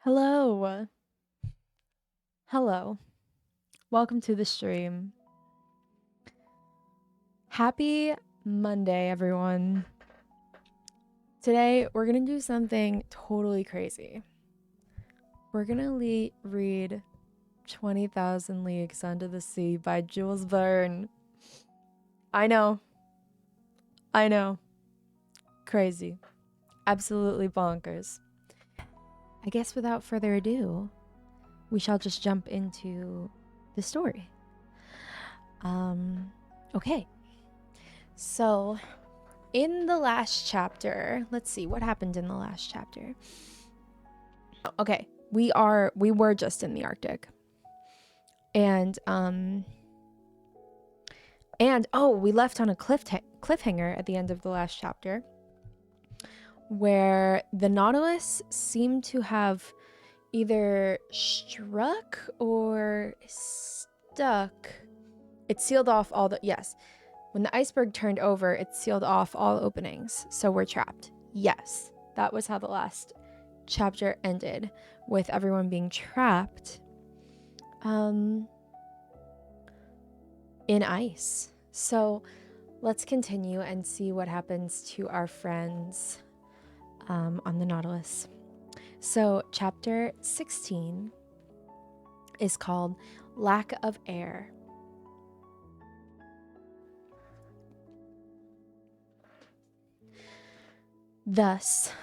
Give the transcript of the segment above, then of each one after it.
Hello. Hello. Welcome to the stream. Happy Monday, everyone. Today, we're going to do something totally crazy. We're going to read 20,000 Leagues Under the Sea by Jules Verne. I know. Crazy. Absolutely bonkers. I guess without further ado, we shall just jump into the story. Okay. So, in the last chapter, let's see what happened in the last chapter. Okay, we were just in the Arctic. And we left on a cliffhanger at the end of the last chapter where the Nautilus seemed to have either struck or stuck. It sealed off all the when the iceberg turned over, it sealed off all openings, so we're trapped. Yes, that was how the last chapter ended, with everyone being trapped in ice. So let's continue and see what happens to our friends on the Nautilus. So chapter 16 is called Lack of Air. Thus,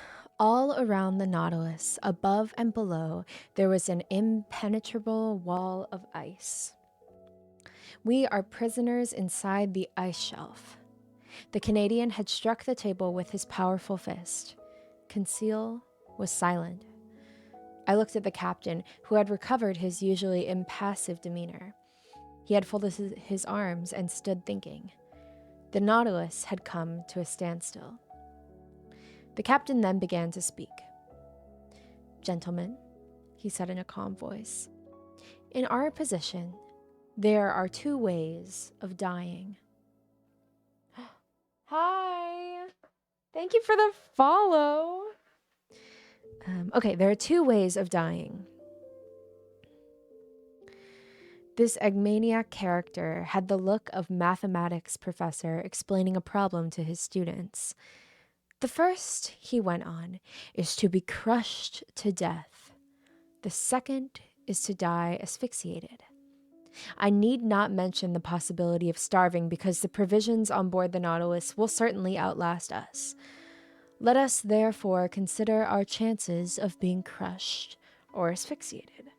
all around the Nautilus, above and below, there was an impenetrable wall of ice. We are prisoners inside the ice shelf. The Canadian had struck the table with his powerful fist. Conseil was silent. I looked at the captain, who had recovered his usually impassive demeanor. He had folded his arms and stood thinking. The Nautilus had come to a standstill. The captain then began to speak. "Gentlemen," he said in a calm voice, "in our position, there are two ways of dying." Hi! Thank you for the follow! Okay, there are two ways of dying. This egomaniac character had the look of mathematics professor explaining a problem to his students. "The first," he went on, "is to be crushed to death. The second is to die asphyxiated. I need not mention the possibility of starving because the provisions on board the Nautilus will certainly outlast us. Let us therefore consider our chances of being crushed or asphyxiated."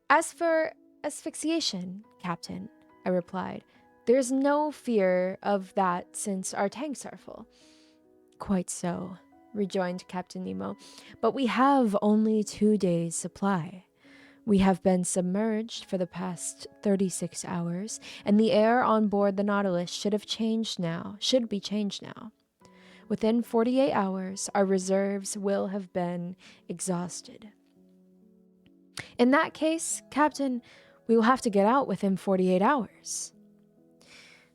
"As for asphyxiation, Captain," I replied, "there is no fear of that since our tanks are full." "Quite so," rejoined Captain Nemo, "but we have only 2 days' supply. We have been submerged for the past 36 hours, and the air on board the Nautilus should be changed now. Within 48 hours, our reserves will have been exhausted." "In that case, Captain, we will have to get out within 48 hours.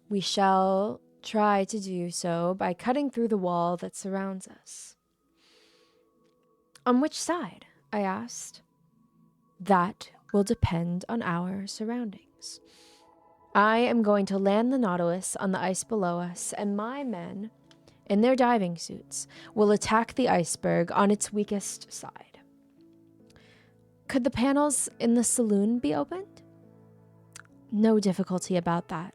"We shall try to do so by cutting through the wall that surrounds us." "On which side?" I asked. "That will depend on our surroundings. I am going to land the Nautilus on the ice below us, and my men, in their diving suits, will attack the iceberg on its weakest side." "Could the panels in the saloon be opened?" "No difficulty about that.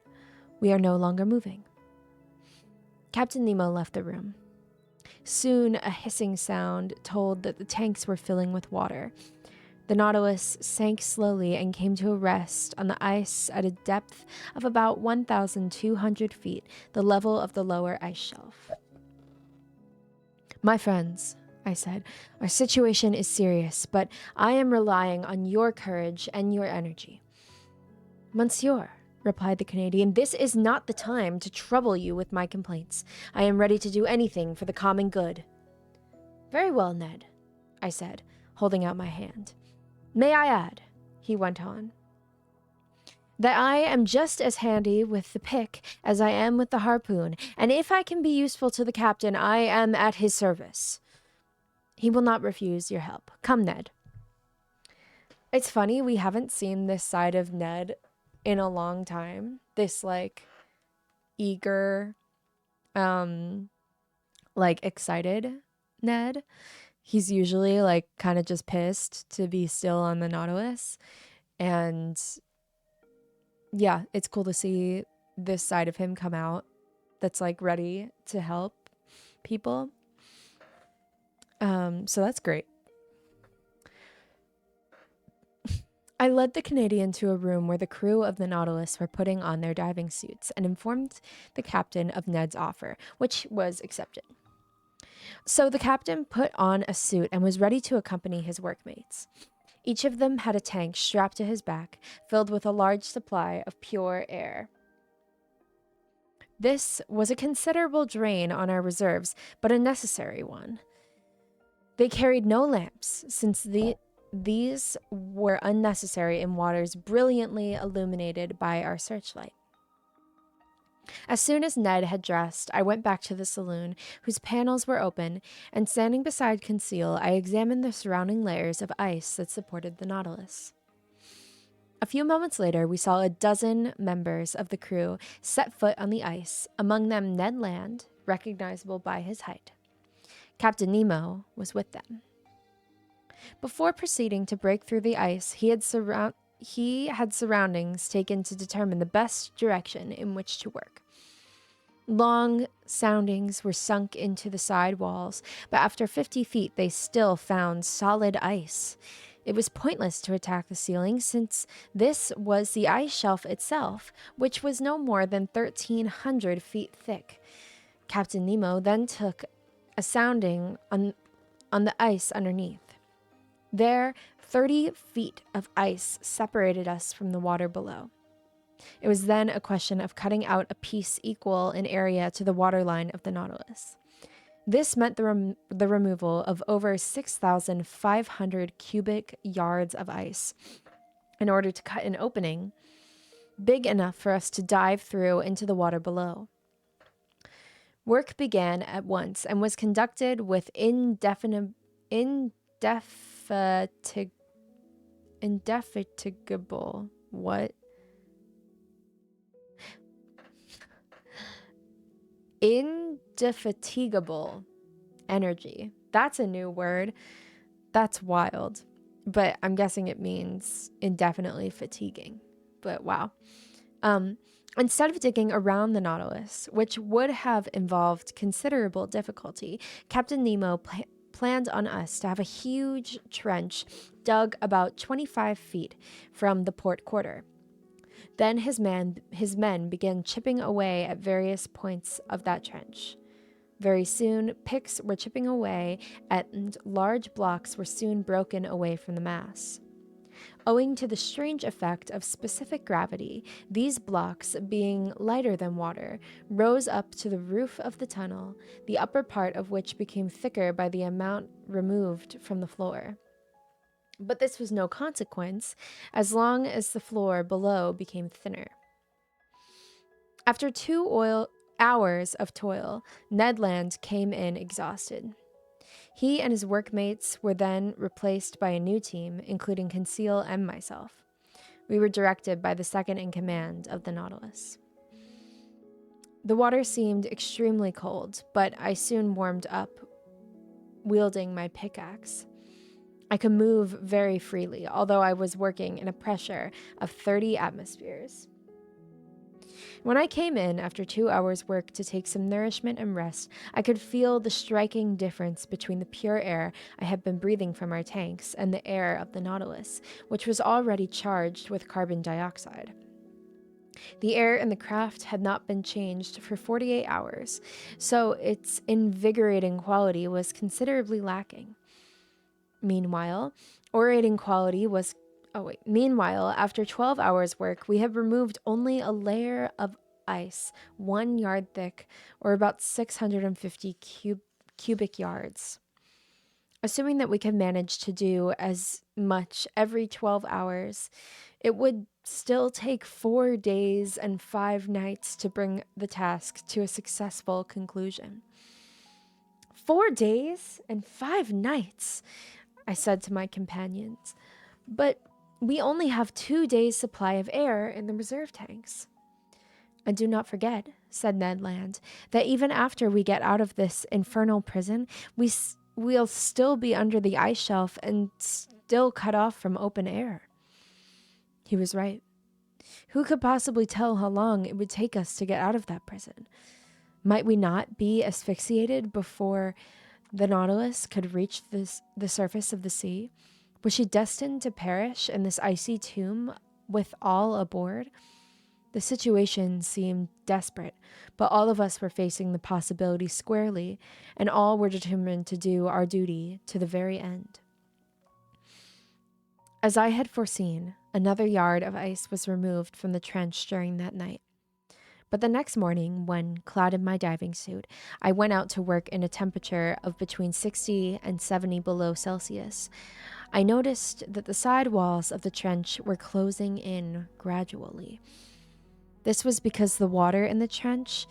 We are no longer moving." Captain Nemo left the room. Soon a hissing sound told that the tanks were filling with water. The Nautilus sank slowly and came to a rest on the ice at a depth of about 1,200 feet, the level of the lower ice shelf. "My friends," I said, "our situation is serious, but I am relying on your courage and your energy." "Monsieur," replied the Canadian, "this is not the time to trouble you with my complaints. I am ready to do anything for the common good." "Very well, Ned," I said, holding out my hand. "May I add," he went on, "that I am just as handy with the pick as I am with the harpoon, and if I can be useful to the captain, I am at his service." He will not refuse your help. Come, Ned. It's funny, we haven't seen this side of Ned in a long time. This, like, eager, like, excited Ned. He's usually, like, kind of just pissed to be still on the Nautilus. And yeah, it's cool to see this side of him come out that's, like, ready to help people. So that's great. I led the Canadian to a room where the crew of the Nautilus were putting on their diving suits and informed the captain of Ned's offer, which was accepted. So the captain put on a suit and was ready to accompany his workmates. Each of them had a tank strapped to his back, filled with a large supply of pure air. This was a considerable drain on our reserves, but a necessary one. They carried no lamps, since these were unnecessary in waters brilliantly illuminated by our searchlight. As soon as Ned had dressed, I went back to the saloon, whose panels were open, and standing beside Conseil, I examined the surrounding layers of ice that supported the Nautilus. A few moments later, we saw a dozen members of the crew set foot on the ice, among them Ned Land, recognizable by his height. Captain Nemo was with them. Before proceeding to break through the ice, he had surroundings taken to determine the best direction in which to work. Long soundings were sunk into the side walls, but after 50 feet they still found solid ice. It was pointless to attack the ceiling, since this was the ice shelf itself, which was no more than 1,300 feet thick. Captain Nemo then took a sounding on the ice underneath. There, 30 feet of ice separated us from the water below. It was then a question of cutting out a piece equal in area to the waterline of the Nautilus. This meant the removal of over 6,500 cubic yards of ice in order to cut an opening big enough for us to dive through into the water below. Work began at once and was conducted with indefatigable what? Indefatigable energy. That's a new word. That's wild. But I'm guessing it means indefinitely fatiguing. But wow. Instead of digging around the Nautilus, which would have involved considerable difficulty, Captain Nemo planned on us to have a huge trench dug about 25 feet from the port quarter. Then his men began chipping away at various points of that trench. Very soon, picks were chipping away, and large blocks were soon broken away from the mass. Owing to the strange effect of specific gravity, these blocks, being lighter than water, rose up to the roof of the tunnel, the upper part of which became thicker by the amount removed from the floor. But this was no consequence, as long as the floor below became thinner. After 2 hours of toil, Ned Land came in exhausted. He and his workmates were then replaced by a new team, including Conseil and myself. We were directed by the second in command of the Nautilus. The water seemed extremely cold, but I soon warmed up, wielding my pickaxe. I could move very freely, although I was working in a pressure of 30 atmospheres. When I came in after 2 hours' work to take some nourishment and rest, I could feel the striking difference between the pure air I had been breathing from our tanks and the air of the Nautilus, which was already charged with carbon dioxide. The air in the craft had not been changed for 48 hours, so its invigorating quality was considerably lacking. Meanwhile, after 12 hours' work, we had removed only a layer of ice 1 yard thick, or about 650 cubic yards. Assuming that we could manage to do as much every 12 hours, it would still take 4 days and 5 nights to bring the task to a successful conclusion. 4 days and 5 nights, I said to my companions. But we only have 2 days' supply of air in the reserve tanks. And do not forget, said Ned Land, that even after we get out of this infernal prison, we'll still be under the ice shelf and still cut off from open air. He was right. Who could possibly tell how long it would take us to get out of that prison? Might we not be asphyxiated before the Nautilus could reach the surface of the sea? Was she destined to perish in this icy tomb with all aboard? The situation seemed desperate, but all of us were facing the possibility squarely, and all were determined to do our duty to the very end. As I had foreseen, another yard of ice was removed from the trench during that night. But the next morning, when, clad in my diving suit, I went out to work in a temperature of between 60 and 70 below Celsius, I noticed that the side walls of the trench were closing in gradually. This was because the water in the trench,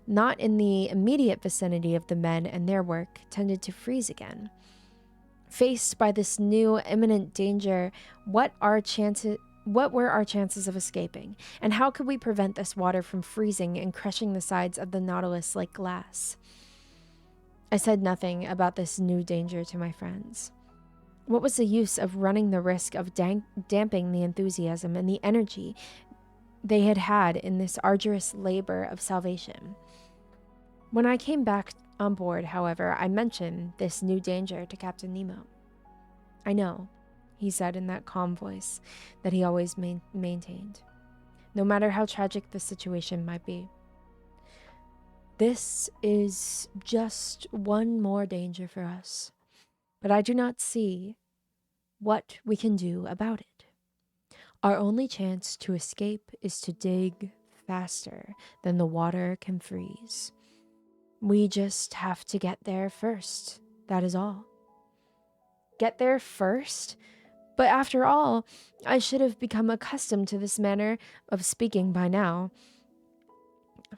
not in the immediate vicinity of the men and their work, tended to freeze again. Faced by this new imminent danger, what were our chances of escaping, and how could we prevent this water from freezing and crushing the sides of the Nautilus like glass? I said nothing about this new danger to my friends. What was the use of running the risk of damping the enthusiasm and the energy they had had in this arduous labor of salvation? When I came back on board, however, I mentioned this new danger to Captain Nemo. I know, he said in that calm voice that he always maintained, no matter how tragic the situation might be. This is just one more danger for us, but I do not see what we can do about it. Our only chance to escape is to dig faster than the water can freeze. We just have to get there first, that is all. Get there first? But after all, I should have become accustomed to this manner of speaking by now.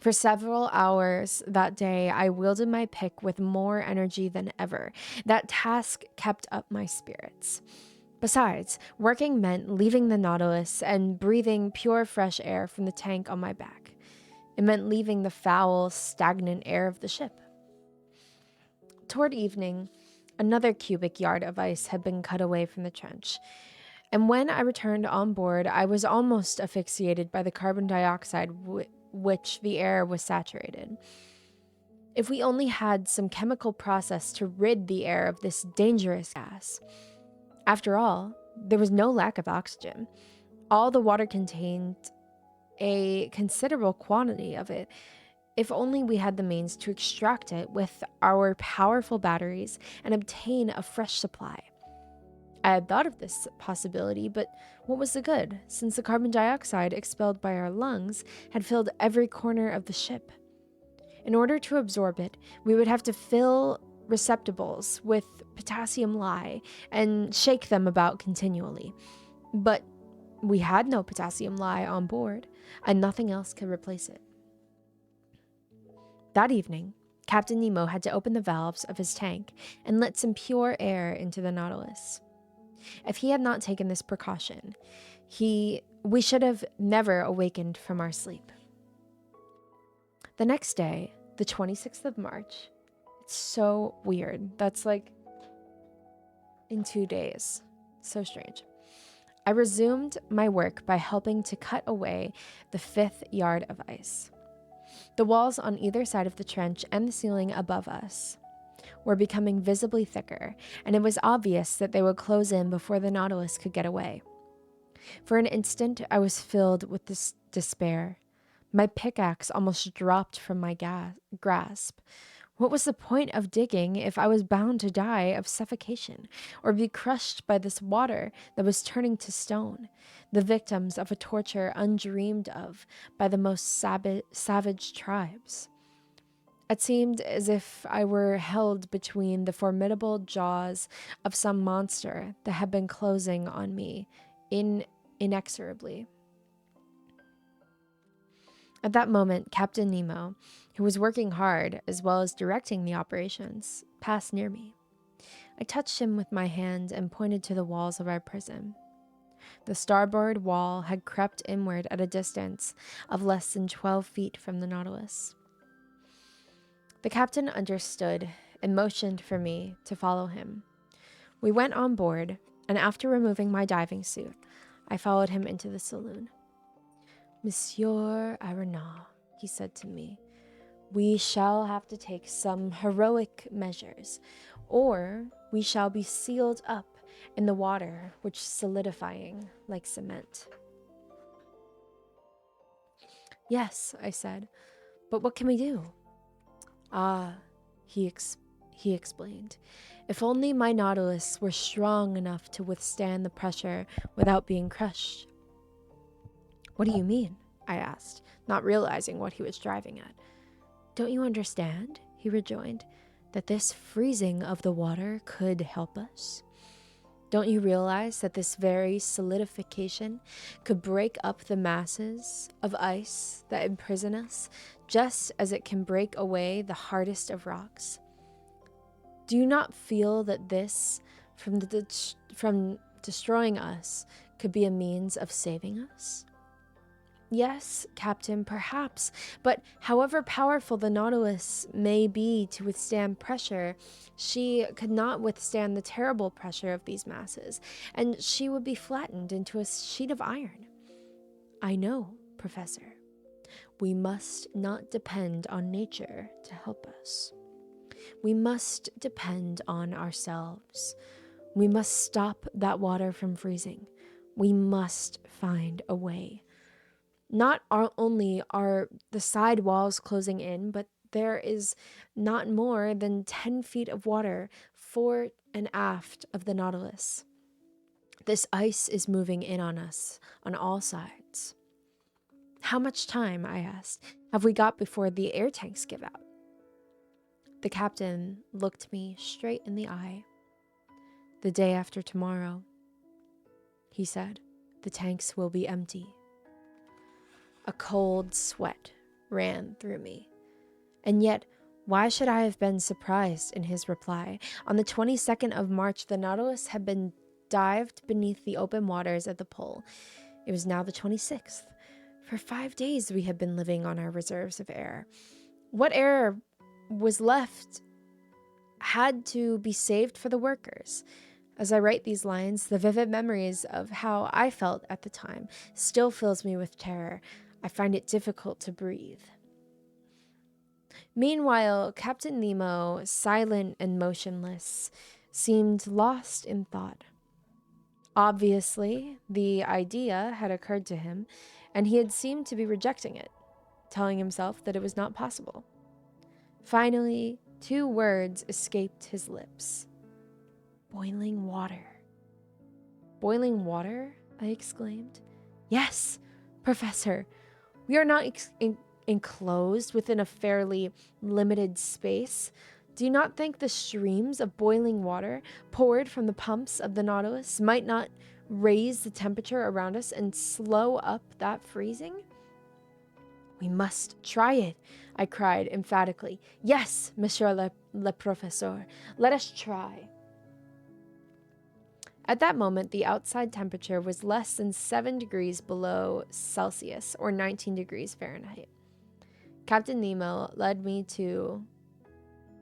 For several hours that day, I wielded my pick with more energy than ever. That task kept up my spirits. Besides, working meant leaving the Nautilus and breathing pure fresh air from the tank on my back. It meant leaving the foul, stagnant air of the ship. Toward evening, another cubic yard of ice had been cut away from the trench, and when I returned on board, I was almost asphyxiated by the carbon dioxide which the air was saturated. If we only had some chemical process to rid the air of this dangerous gas. After all, there was no lack of oxygen. All the water contained a considerable quantity of it. If only we had the means to extract it with our powerful batteries and obtain a fresh supply. I had thought of this possibility, but what was the good, since the carbon dioxide expelled by our lungs had filled every corner of the ship? In order to absorb it, we would have to fill receptacles with potassium lye and shake them about continually. But we had no potassium lye on board, and nothing else could replace it. That evening, Captain Nemo had to open the valves of his tank and let some pure air into the Nautilus. If he had not taken this precaution, we should have never awakened from our sleep. The next day, the 26th of March, it's so weird. That's like in 2 days. So strange. I resumed my work by helping to cut away the 5th yard of ice. The walls on either side of the trench and the ceiling above us were becoming visibly thicker, and it was obvious that they would close in before the Nautilus could get away. For an instant, I was filled with this despair. My pickaxe almost dropped from my grasp. What was the point of digging if I was bound to die of suffocation or be crushed by this water that was turning to stone, the victims of a torture undreamed of by the most savage tribes? It seemed as if I were held between the formidable jaws of some monster that had been closing on me inexorably. At that moment, Captain Nemo, who was working hard as well as directing the operations, passed near me. I touched him with my hand and pointed to the walls of our prison. The starboard wall had crept inward at a distance of less than 12 feet from the Nautilus. The captain understood and motioned for me to follow him. We went on board, and after removing my diving suit, I followed him into the saloon. Monsieur Aronnax, he said to me, we shall have to take some heroic measures, or we shall be sealed up in the water, which solidifying like cement. Yes, I said, but what can we do? Ah, he explained. If only my Nautilus were strong enough to withstand the pressure without being crushed. What do you mean? I asked, not realizing what he was driving at. Don't you understand? He rejoined, that this freezing of the water could help us? Don't you realize that this very solidification could break up the masses of ice that imprison us, just as it can break away the hardest of rocks? Do you not feel that this, from destroying us, could be a means of saving us? Yes, Captain, perhaps, but however powerful the Nautilus may be to withstand pressure, she could not withstand the terrible pressure of these masses, and she would be flattened into a sheet of iron. I know, Professor. We must not depend on nature to help us. We must depend on ourselves. We must stop that water from freezing. We must find a way. Not only are the side walls closing in, but there is not more than 10 feet of water fore and aft of the Nautilus. This ice is moving in on us on all sides. How much time, I asked, have we got before the air tanks give out? The captain looked me straight in the eye. The day after tomorrow, he said, the tanks will be empty. A cold sweat ran through me. And yet, why should I have been surprised in his reply? On the 22nd of March, the Nautilus had been dived beneath the open waters at the pole. It was now the 26th. For 5 days we had been living on our reserves of air. What air was left had to be saved for the workers. As I write these lines, the vivid memories of how I felt at the time still fills me with terror. I find it difficult to breathe. Meanwhile, Captain Nemo, silent and motionless, seemed lost in thought. Obviously, the idea had occurred to him, and he had seemed to be rejecting it, telling himself that it was not possible. Finally, 2 words escaped his lips. Boiling water. Boiling water? I exclaimed. Yes, Professor. We are not enclosed within a fairly limited space. Do you not think the streams of boiling water poured from the pumps of the Nautilus might not raise the temperature around us and slow up that freezing? We must try it, I cried emphatically. Yes, Monsieur le Professeur, let us try. At that moment, the outside temperature was less than 7 degrees below Celsius, or 19 degrees Fahrenheit. Captain Nemo led me to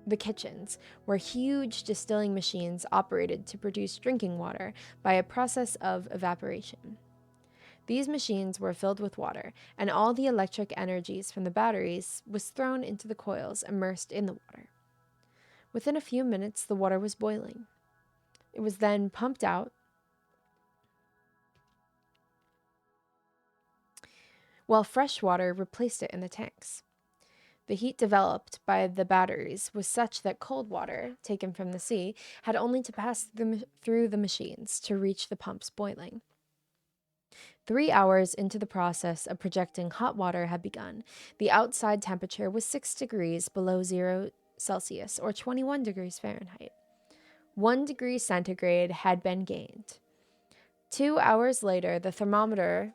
the kitchens, where huge distilling machines operated to produce drinking water by a process of evaporation. These machines were filled with water, and all the electric energies from the batteries was thrown into the coils immersed in the water. Within a few minutes, the water was boiling. It was then pumped out, while fresh water replaced it in the tanks. The heat developed by the batteries was such that cold water, taken from the sea, had only to pass through the machines to reach the pumps boiling. 3 hours into the process of projecting hot water had begun. The outside temperature was 6 degrees below 0 Celsius, or 21 degrees Fahrenheit. 1 degree centigrade had been gained. 2 hours later, the thermometer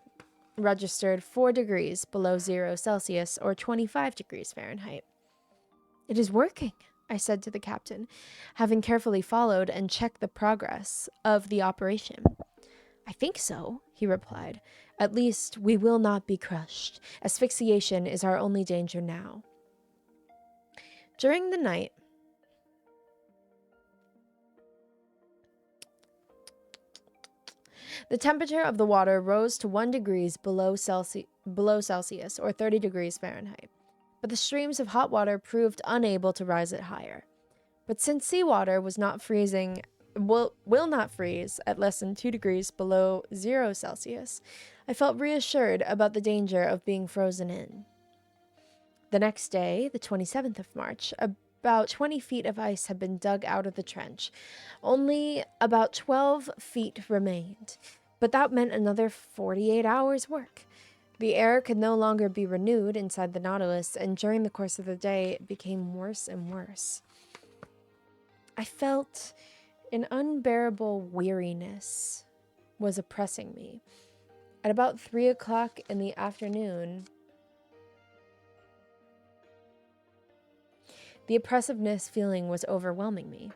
registered 4 degrees below 0 Celsius or 25 degrees Fahrenheit. "It is working," I said to the captain, having carefully followed and checked the progress of the operation. "I think so," he replied. "At least we will not be crushed. Asphyxiation is our only danger now." During the night, the temperature of the water rose to 1 degrees below Celsius or 30 degrees Fahrenheit, but the streams of hot water proved unable to rise it higher. But since seawater was not freezing, will not freeze at less than 2 degrees below 0 Celsius, I felt reassured about the danger of being frozen in. The next day, the 27th of March, about 20 feet of ice had been dug out of the trench. Only about 12 feet remained, but that meant another 48 hours' work. The air could no longer be renewed inside the Nautilus, and during the course of the day, it became worse and worse. I felt an unbearable weariness was oppressing me. At about 3 o'clock in the afternoon, the oppressiveness feeling was overwhelming me.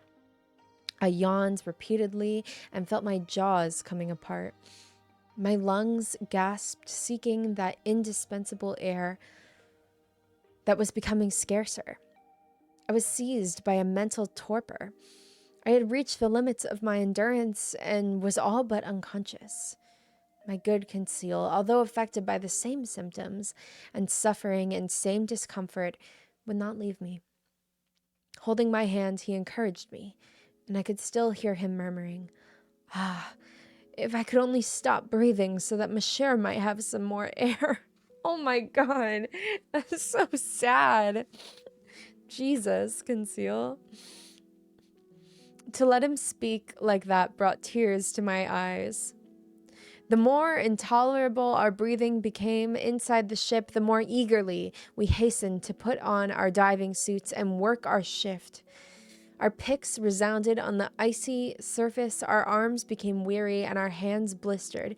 I yawned repeatedly and felt my jaws coming apart. My lungs gasped, seeking that indispensable air that was becoming scarcer. I was seized by a mental torpor. I had reached the limits of my endurance and was all but unconscious. My good Conseil, although affected by the same symptoms and suffering and same discomfort, would not leave me. Holding my hand, he encouraged me, and I could still hear him murmuring, if I could only stop breathing so that Michelle might have some more air." Oh my God, that's so sad. Jesus, Conseil. To let him speak like that brought tears to my eyes. The more intolerable our breathing became inside the ship, the more eagerly we hastened to put on our diving suits and work our shift. Our picks resounded on the icy surface, our arms became weary, and our hands blistered.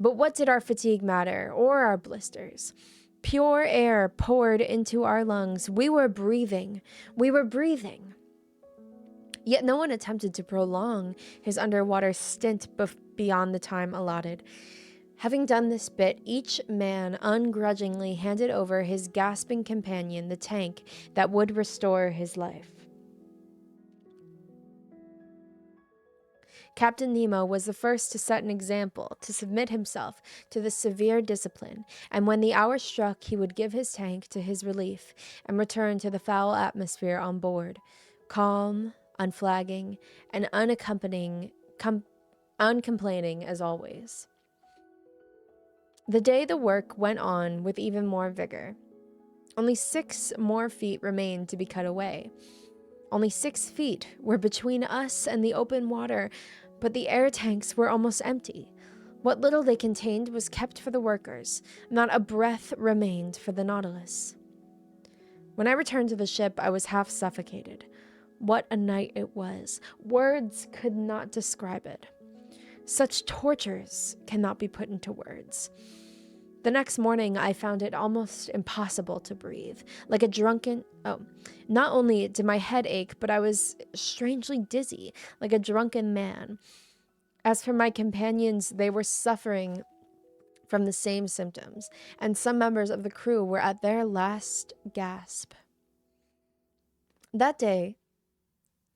But what did our fatigue matter, or our blisters? Pure air poured into our lungs. We were breathing. We were breathing. Yet no one attempted to prolong his underwater stint beyond the time allotted. Having done this bit, each man ungrudgingly handed over his gasping companion the tank that would restore his life. Captain Nemo was the first to set an example, to submit himself to the severe discipline, and when the hour struck, he would give his tank to his relief and return to the foul atmosphere on board, calm, unflagging, and uncomplaining as always. The day the work went on with even more vigor. Only 6 more feet remained to be cut away. Only 6 feet were between us and the open water, but the air tanks were almost empty. What little they contained was kept for the workers. Not a breath remained for the Nautilus. When I returned to the ship, I was half suffocated. What a night it was. Words could not describe it. Such tortures cannot be put into words. The next morning, I found it almost impossible to breathe. Like a drunken... not only did my head ache, but I was strangely dizzy, like a drunken man. As for my companions, they were suffering from the same symptoms, and some members of the crew were at their last gasp. That day,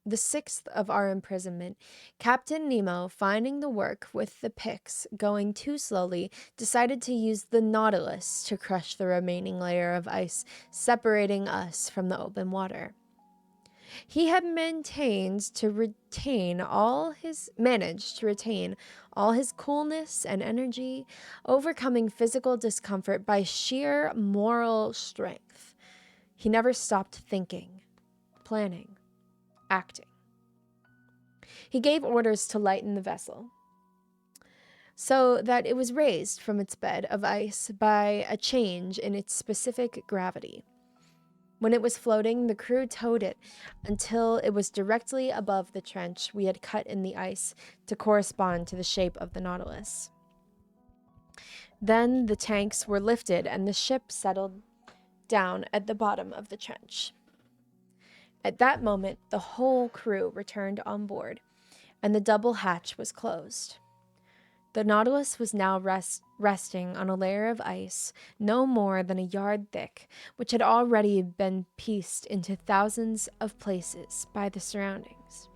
the 6th of our imprisonment, Captain Nemo, finding the work with the picks going too slowly, decided to use the Nautilus to crush the remaining layer of ice, separating us from the open water. He had managed to retain all his coolness and energy, overcoming physical discomfort by sheer moral strength. He never stopped thinking, planning, acting. He gave orders to lighten the vessel so that it was raised from its bed of ice by a change in its specific gravity. When it was floating, the crew towed it until it was directly above the trench we had cut in the ice to correspond to the shape of the Nautilus. Then the tanks were lifted and the ship settled down at the bottom of the trench. At that moment, the whole crew returned on board, and the double hatch was closed. The Nautilus was now resting on a layer of ice no more than a yard thick, which had already been pieced into thousands of places by the surroundings.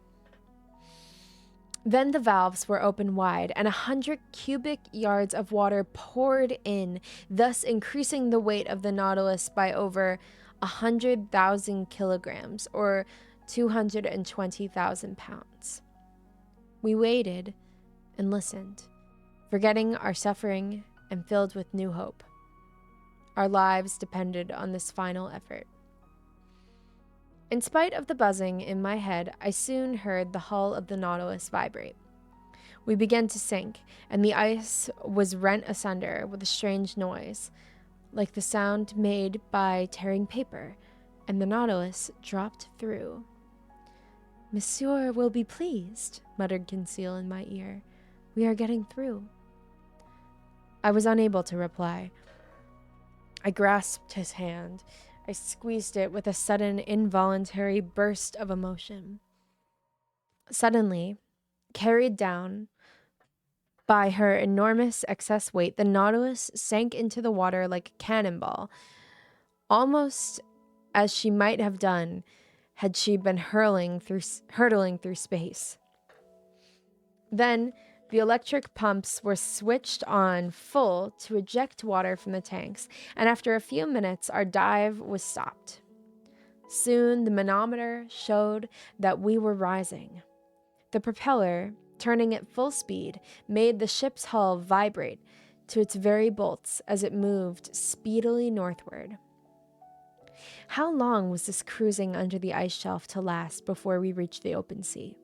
Then the valves were opened wide, and 100 cubic yards of water poured in, thus increasing the weight of the Nautilus by over 100,000 kilograms, or 220,000 pounds. We waited and listened, forgetting our suffering and filled with new hope. Our lives depended on this final effort. In spite of the buzzing in my head, I soon heard the hull of the Nautilus vibrate. We began to sink, and the ice was rent asunder with a strange noise, like the sound made by tearing paper, and the Nautilus dropped through. "Monsieur will be pleased," muttered Conseil in my ear. "We are getting through." I was unable to reply. I grasped his hand. I squeezed it with a sudden, involuntary burst of emotion. Suddenly, carried down by her enormous excess weight, the Nautilus sank into the water like a cannonball, almost as she might have done had she been hurtling through space. Then, the electric pumps were switched on full to eject water from the tanks, and after a few minutes, our dive was stopped. Soon, the manometer showed that we were rising. The propeller, turning at full speed, made the ship's hull vibrate to its very bolts as it moved speedily northward. How long was this cruising under the ice shelf to last before we reached the open sea?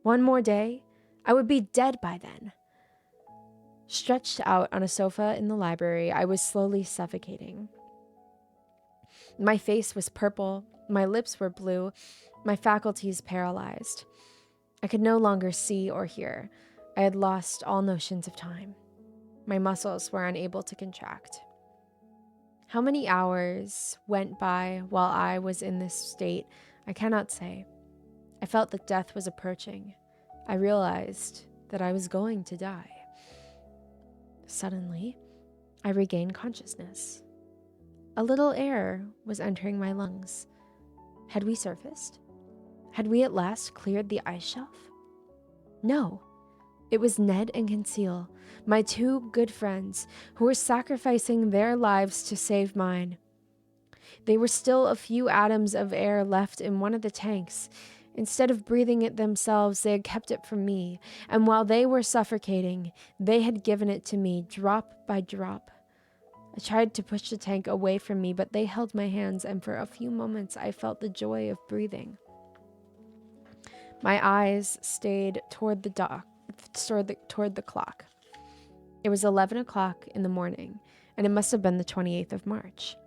One more day? I would be dead by then. Stretched out on a sofa in the library, I was slowly suffocating. My face was purple, my lips were blue, my faculties paralyzed. I could no longer see or hear. I had lost all notions of time. My muscles were unable to contract. How many hours went by while I was in this state, I cannot say. I felt that death was approaching. I realized that I was going to die. Suddenly, I regained consciousness. A little air was entering my lungs. Had we surfaced? Had we at last cleared the ice shelf? No. It was Ned and Conseil, my two good friends, who were sacrificing their lives to save mine. There were still a few atoms of air left in one of the tanks. Instead of breathing it themselves, they had kept it from me, and while they were suffocating, they had given it to me drop by drop. I tried to push the tank away from me, but they held my hands, and for a few moments I felt the joy of breathing. My eyes stayed toward the clock. It was 11 o'clock in the morning, and it must have been the 28th of March.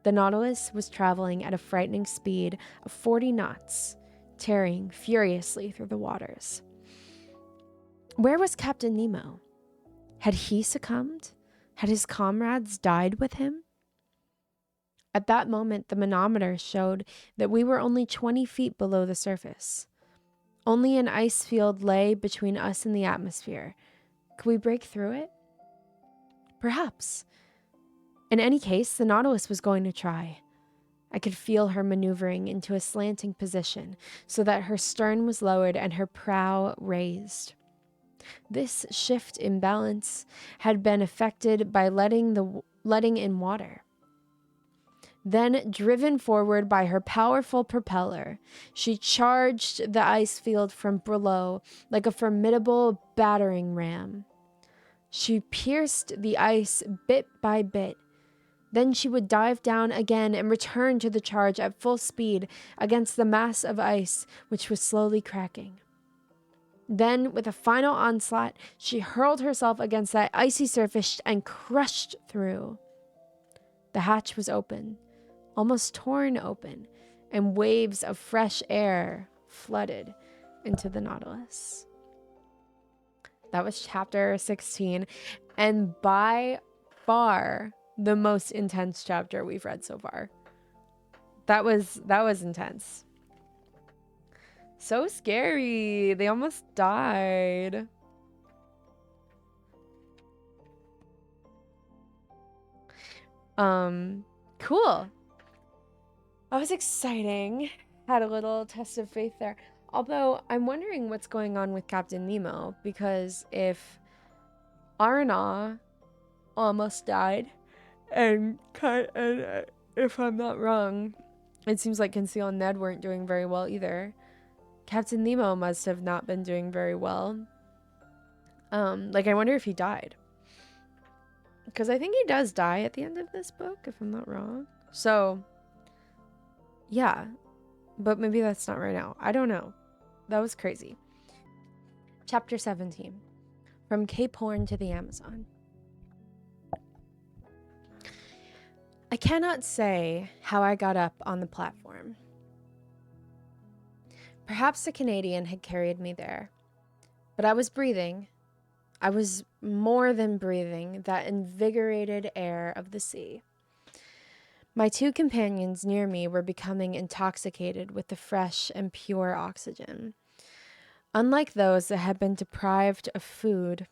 The Nautilus was traveling at a frightening speed of 40 knots, tearing furiously through the waters. Where was Captain Nemo? Had he succumbed? Had his comrades died with him? At that moment, the manometer showed that we were only 20 feet below the surface. Only an ice field lay between us and the atmosphere. Could we break through it? Perhaps. In any case, the Nautilus was going to try. I could feel her maneuvering into a slanting position so that her stern was lowered and her prow raised. This shift in balance had been effected by letting in water. Then, driven forward by her powerful propeller, she charged the ice field from below like a formidable battering ram. She pierced the ice bit by bit. Then she would dive down again and return to the charge at full speed against the mass of ice which was slowly cracking. Then, with a final onslaught, she hurled herself against that icy surface and crushed through. The hatch was open, almost torn open, and waves of fresh air flooded into the Nautilus. That was chapter 16. and by far the most intense chapter we've read so far. That was intense. So scary. They almost died. Cool. That was exciting. Had a little test of faith there. Although I'm wondering what's going on with Captain Nemo, because if Arna almost died, and if I'm not wrong, it seems like Conseil and Ned weren't doing very well either. Captain Nemo must have not been doing very well. Like, I wonder if he died. Because I think he does die at the end of this book, if I'm not wrong. So, yeah. But maybe that's not right now. I don't know. That was crazy. Chapter 17. From Cape Horn to the Amazon. I cannot say how I got up on the platform. Perhaps the Canadian had carried me there. But I was breathing. I was more than breathing that invigorated air of the sea. My two companions near me were becoming intoxicated with the fresh and pure oxygen. Unlike those that had been deprived of food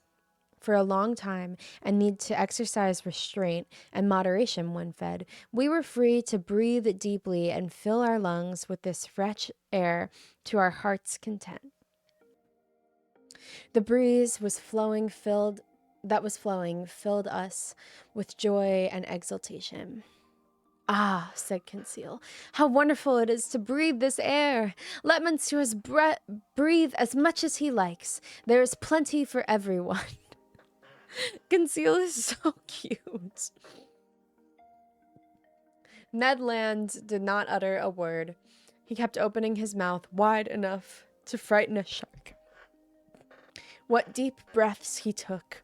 for a long time and need to exercise restraint and moderation when fed, we were free to breathe deeply and fill our lungs with this fresh air to our heart's content. The breeze that was flowing filled us with joy and exultation. Ah, said Conseil, how wonderful it is to breathe this air. Let Monsieur's breathe as much as he likes. There is plenty for everyone. Conseil is so cute. Ned Land did not utter a word. He kept opening his mouth wide enough to frighten a shark. What deep breaths he took.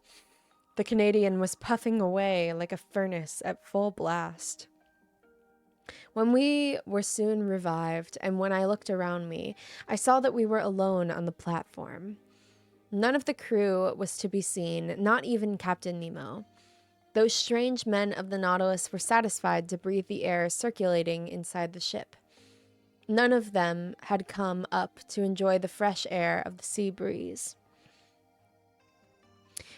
The Canadian was puffing away like a furnace at full blast. When we were soon revived, and when I looked around me, I saw that we were alone on the platform. None of the crew was to be seen, not even Captain Nemo. Those strange men of the Nautilus were satisfied to breathe the air circulating inside the ship. None of them had come up to enjoy the fresh air of the sea breeze.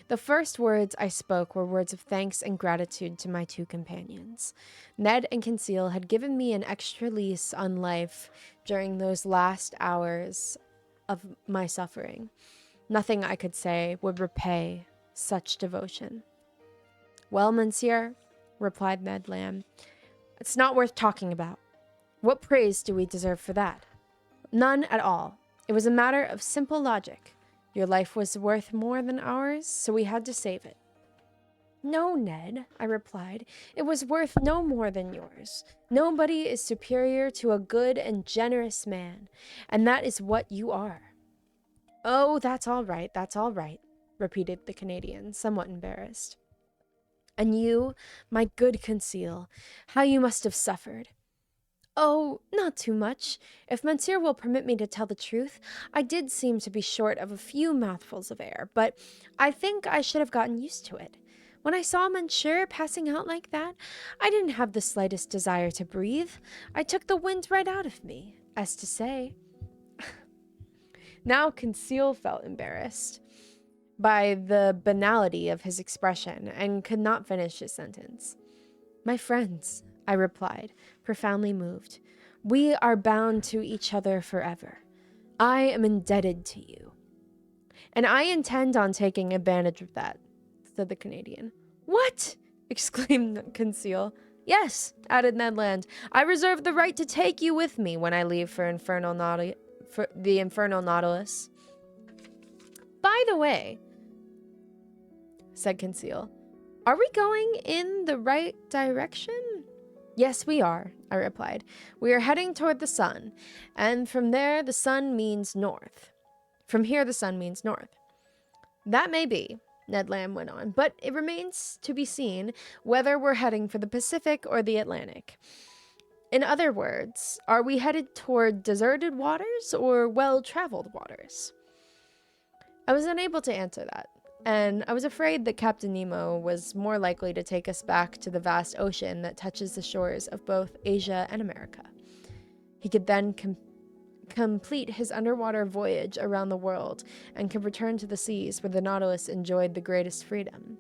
The first words I spoke were words of thanks and gratitude to my two companions. Ned and Conseil had given me an extra lease on life during those last hours of my suffering. Nothing I could say would repay such devotion. Well, Monsieur, replied Ned Land, it's not worth talking about. What praise do we deserve for that? None at all. It was a matter of simple logic. Your life was worth more than ours, so we had to save it. No, Ned, I replied. It was worth no more than yours. Nobody is superior to a good and generous man, and that is what you are. Oh, that's all right, repeated the Canadian, somewhat embarrassed. And you, my good Conseil, how you must have suffered. Oh, not too much. If Monsieur will permit me to tell the truth, I did seem to be short of a few mouthfuls of air, but I think I should have gotten used to it. When I saw Monsieur passing out like that, I didn't have the slightest desire to breathe. I took the wind right out of me, as to say. Now Conseil felt embarrassed by the banality of his expression and could not finish his sentence. My friends, I replied, profoundly moved, we are bound to each other forever. I am indebted to you. And I intend on taking advantage of that, said the Canadian. What? Exclaimed Conseil. Yes, added Ned Land, I reserve the right to take you with me when I leave for the Infernal Nautilus. By the way, said Conseil, are we going in the right direction? Yes, we are, I replied. We are heading toward the sun, and from there the sun means north. From here the sun means north. That may be, Ned Land went on, but it remains to be seen whether we're heading for the Pacific or the Atlantic. In other words, are we headed toward deserted waters or well-traveled waters? I was unable to answer that. and I was afraid that Captain Nemo was more likely to take us back to the vast ocean that touches the shores of both Asia and America. He could then complete his underwater voyage around the world and could return to the seas where the Nautilus enjoyed the greatest freedom.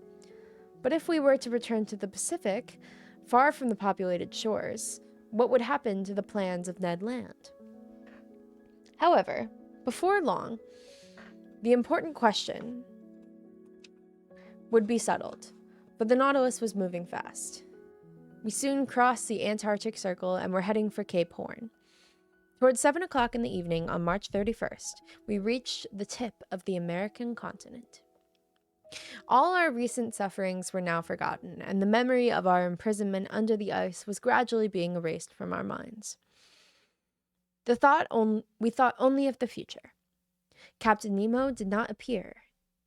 But if we were to return to the Pacific, far from the populated shores, what would happen to the plans of Ned Land? However, before long, the important question would be settled, but the Nautilus was moving fast. We soon crossed the Antarctic Circle and were heading for Cape Horn. Towards 7 o'clock in the evening on March 31st, we reached the tip of the American continent. All our recent sufferings were now forgotten, and the memory of our imprisonment under the ice was gradually being erased from our minds. We thought only of the future. Captain Nemo did not appear,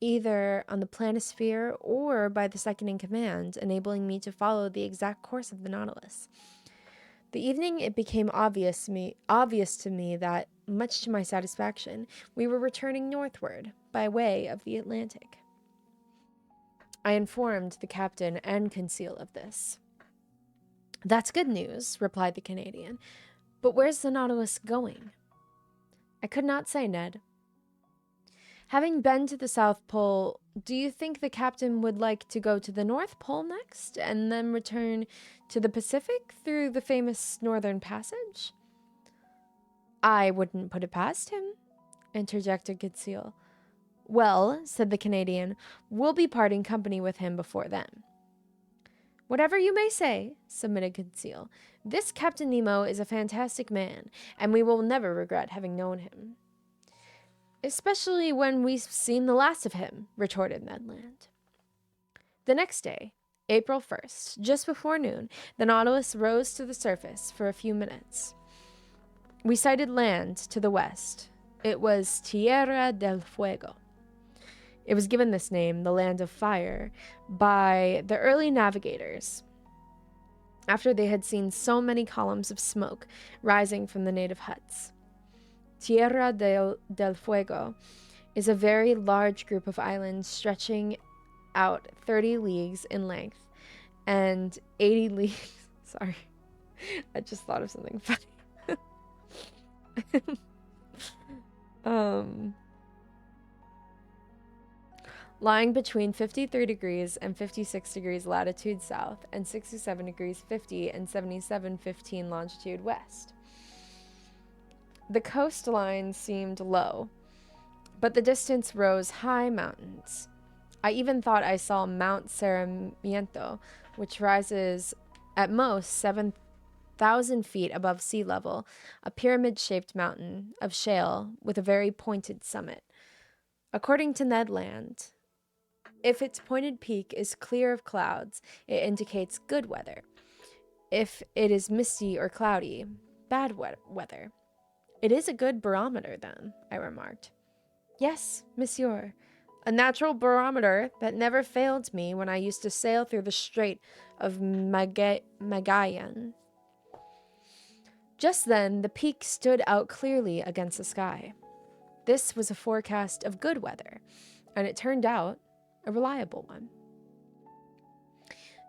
either on the planisphere or by the second in command, enabling me to follow the exact course of the Nautilus. The evening it became obvious to me that, much to my satisfaction, we were returning northward by way of the Atlantic. I informed the captain and Conseil of this. "That's good news," replied the Canadian. "But where's the Nautilus going?" "I could not say, Ned. Having been to the South Pole, do you think the captain would like to go to the North Pole next, and then return to the Pacific through the famous Northern Passage?" "I wouldn't put it past him," interjected Conseil. "Well," said the Canadian, "we'll be parting company with him before then." "Whatever you may say," submitted Conseil, "this Captain Nemo is a fantastic man, and we will never regret having known him." "Especially when we've seen the last of him," retorted Ned Land. The next day, April 1st, just before noon, the Nautilus rose to the surface for a few minutes. We sighted land to the west. It was Tierra del Fuego. It was given this name, the Land of Fire, by the early navigators, after they had seen so many columns of smoke rising from the native huts. Tierra del Fuego is a very large group of islands stretching out 30 leagues in length and 80 leagues. Sorry, I just thought of something funny. Lying between 53 degrees and 56 degrees latitude south and 67 degrees 50 and 77:15 longitude west. The coastline seemed low, but the distance rose high mountains. I even thought I saw Mount Sarmiento, which rises at most 7,000 feet above sea level, a pyramid-shaped mountain of shale with a very pointed summit. According to Ned Land, if its pointed peak is clear of clouds, it indicates good weather. If it is misty or cloudy, bad weather. "It is a good barometer, then," I remarked. "Yes, monsieur. A natural barometer that never failed me when I used to sail through the Strait of Magallanes." Just then, the peak stood out clearly against the sky. This was a forecast of good weather, and it turned out a reliable one.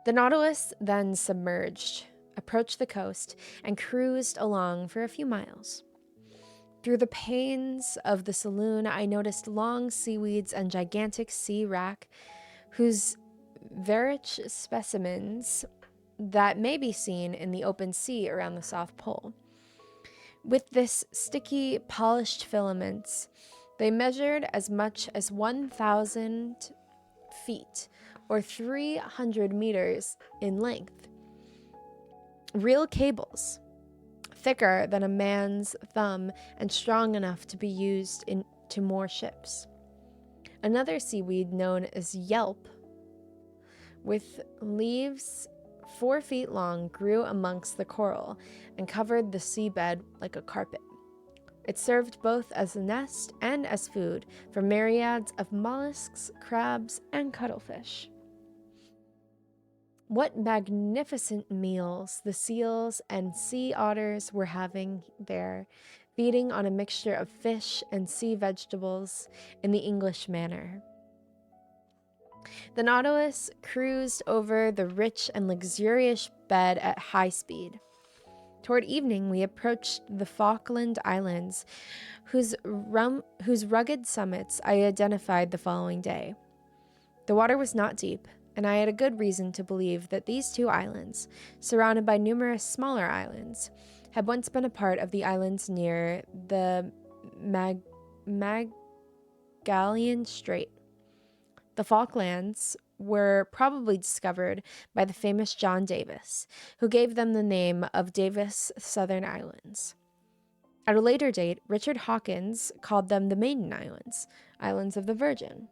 The Nautilus then submerged, approached the coast, and cruised along for a few miles. Through the panes of the saloon, I noticed long seaweeds and gigantic sea wrack, whose rich specimens that may be seen in the open sea around the South Pole. With this sticky, polished filaments, they measured as much as 1,000 feet, or 300 meters in length. Real cables, thicker than a man's thumb and strong enough to be used to moor ships. Another seaweed known as yelp, with leaves 4 feet long, grew amongst the coral and covered the seabed like a carpet. It served both as a nest and as food for myriads of mollusks, crabs, and cuttlefish. What magnificent meals the seals and sea otters were having there, feeding on a mixture of fish and sea vegetables in the English manner. The Nautilus cruised over the rich and luxurious bed at high speed. Toward evening, we approached the Falkland Islands, whose rugged summits I identified the following day. The water was not deep, and I had a good reason to believe that these two islands, surrounded by numerous smaller islands, had once been a part of the islands near the Magellan Strait. The Falklands were probably discovered by the famous John Davis, who gave them the name of Davis Southern Islands. At a later date, Richard Hawkins called them the Maiden Islands, Islands of the Virgin.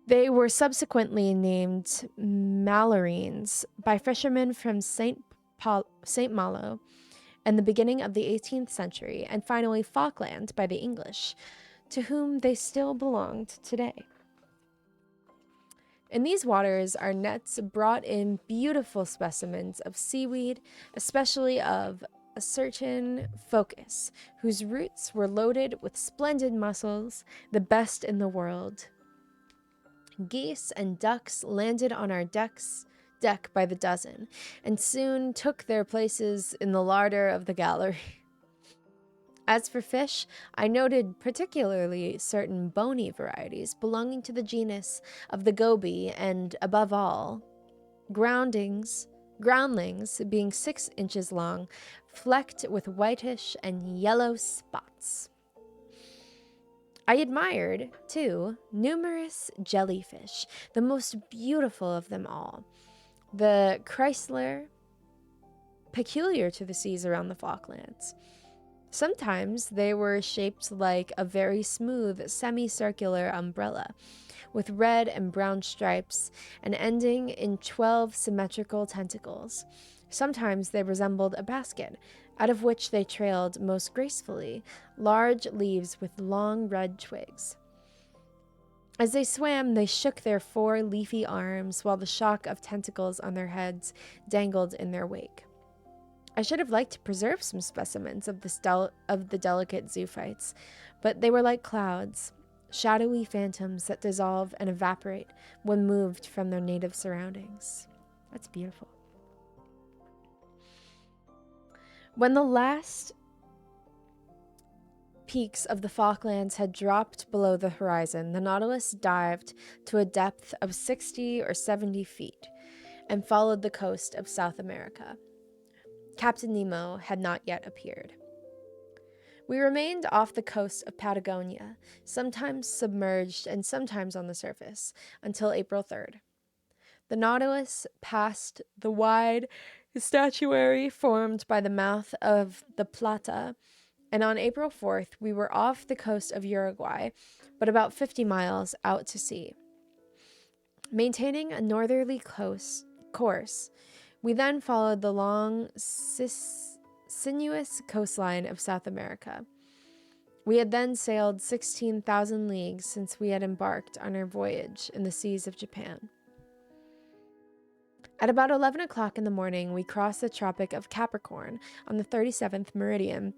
They were subsequently named Malloreens by fishermen from St. Malo in the beginning of the 18th century, and finally Falkland by the English, to whom they still belonged today. In these waters, our nets brought in beautiful specimens of seaweed, especially of a certain focus, whose roots were loaded with splendid mussels, the best in the world. Geese and ducks landed on our deck by the dozen, and soon took their places in the larder of the gallery. As for fish, I noted particularly certain bony varieties belonging to the genus of the goby, and, above all, groundlings being 6 inches long, flecked with whitish and yellow spots. I admired, too, numerous jellyfish, the most beautiful of them all, the Chrysler, peculiar to the seas around the Falklands. Sometimes they were shaped like a very smooth, semicircular umbrella, with red and brown stripes, and ending in 12 symmetrical tentacles. Sometimes they resembled a basket, out of which they trailed most gracefully large leaves with long red twigs. As they swam, they shook their 4 leafy arms, while the shock of tentacles on their heads dangled in their wake. I should have liked to preserve some specimens of the delicate zoophytes, but they were like clouds, shadowy phantoms that dissolve and evaporate when moved from their native surroundings. That's beautiful. When the last peaks of the Falklands had dropped below the horizon, the Nautilus dived to a depth of 60 or 70 feet and followed the coast of South America. Captain Nemo had not yet appeared. We remained off the coast of Patagonia, sometimes submerged and sometimes on the surface, until April 3rd. The Nautilus passed the wide estuary formed by the mouth of the Plata, and on April 4th we were off the coast of Uruguay, but about 50 miles out to sea. Maintaining a northerly course, we then followed the long, sinuous coastline of South America. We had then sailed 16,000 leagues since we had embarked on our voyage in the seas of Japan. At about 11 o'clock in the morning, we crossed the Tropic of Capricorn on the 37th meridian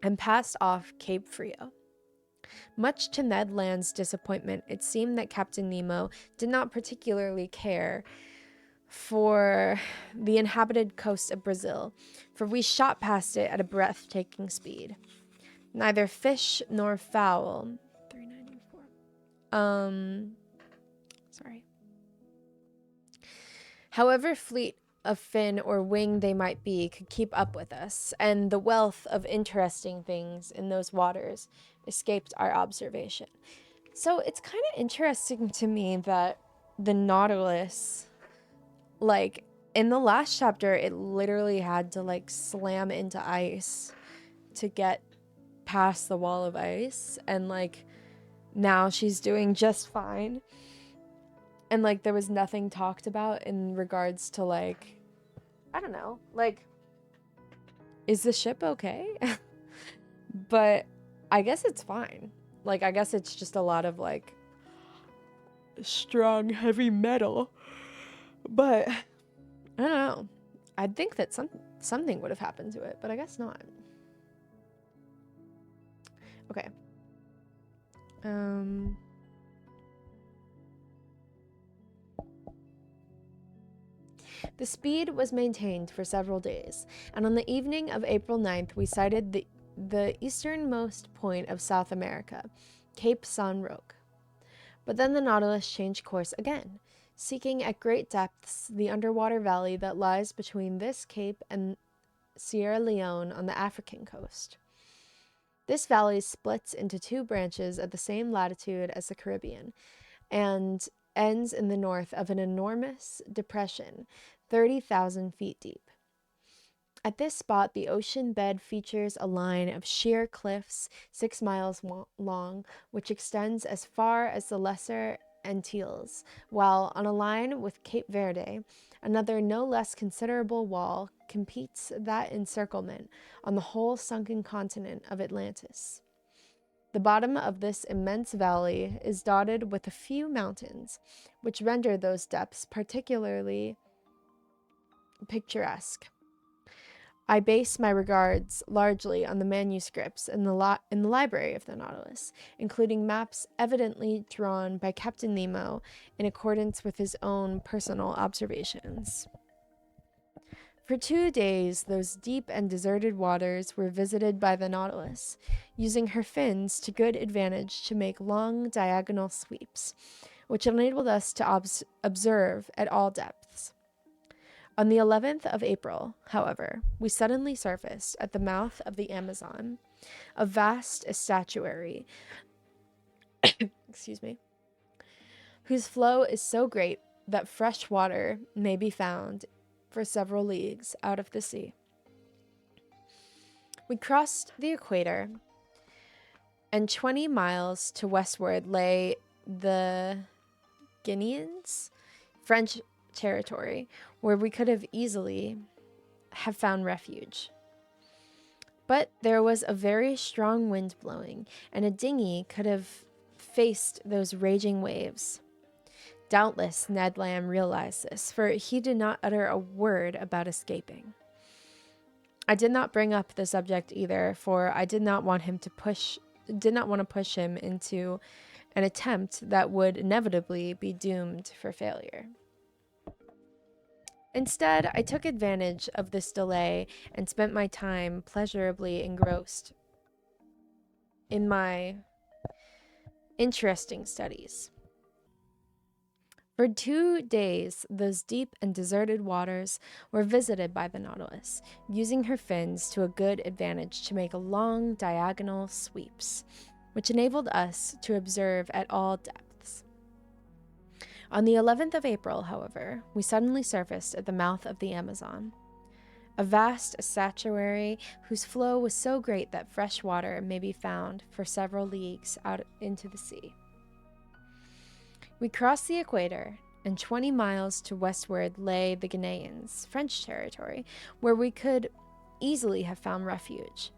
and passed off Cape Frio. Much to Ned Land's disappointment, it seemed that Captain Nemo did not particularly care for the inhabited coast of Brazil, for we shot past it at a breathtaking speed. Neither fish nor fowl. 394. However fleet of fin or wing they might be, could keep up with us, and the wealth of interesting things in those waters escaped our observation. So it's kind of interesting to me that the Nautilus, like, in the last chapter, it literally had to, like, slam into ice to get past the wall of ice, and, like, now she's doing just fine. And, like, there was nothing talked about in regards to, like, I don't know, like, is the ship okay? But I guess it's fine. Like, I guess it's just a lot of, like, strong, heavy metal. But I don't know. I'd think that something would have happened to it, but I guess not. Okay. The speed was maintained for several days, and on the evening of April 9th, we sighted the easternmost point of South America, Cape San Roque. But then the Nautilus changed course again, seeking at great depths the underwater valley that lies between this cape and Sierra Leone on the African coast. This valley splits into two branches at the same latitude as the Caribbean and ends in the north of an enormous depression, 30,000 feet deep. At this spot, the ocean bed features a line of sheer cliffs 6 miles long, which extends as far as the Lesser Antilles, while on a line with Cape Verde, another no less considerable wall competes that encirclement on the whole sunken continent of Atlantis. The bottom of this immense valley is dotted with a few mountains, which render those depths particularly picturesque. I base my regards largely on the manuscripts in the library of the Nautilus, including maps evidently drawn by Captain Nemo in accordance with his own personal observations. For 2 days, those deep and deserted waters were visited by the Nautilus, using her fins to good advantage to make long diagonal sweeps, which enabled us to observe at all depths. On the 11th of April, however, we suddenly surfaced at the mouth of the Amazon, a vast estuary, whose flow is so great that fresh water may be found for several leagues out of the sea. We crossed the equator, and 20 miles to westward lay the Guineans, French territory, where we could have easily have found refuge. But there was a very strong wind blowing, and a dinghy could have faced those raging waves. Doubtless Ned Land realized this, for he did not utter a word about escaping. I did not bring up the subject either, for I did not want to push him into an attempt that would inevitably be doomed for failure. Instead, I took advantage of this delay and spent my time pleasurably engrossed in my interesting studies. For 2 days, those deep and deserted waters were visited by the Nautilus, using her fins to a good advantage to make long diagonal sweeps, which enabled us to observe at all depths. On the 11th of April, however, we suddenly surfaced at the mouth of the Amazon, a vast estuary whose flow was so great that fresh water may be found for several leagues out into the sea. We crossed the equator, and 20 miles to westward lay the Guineans, French territory, where we could easily have found refuge.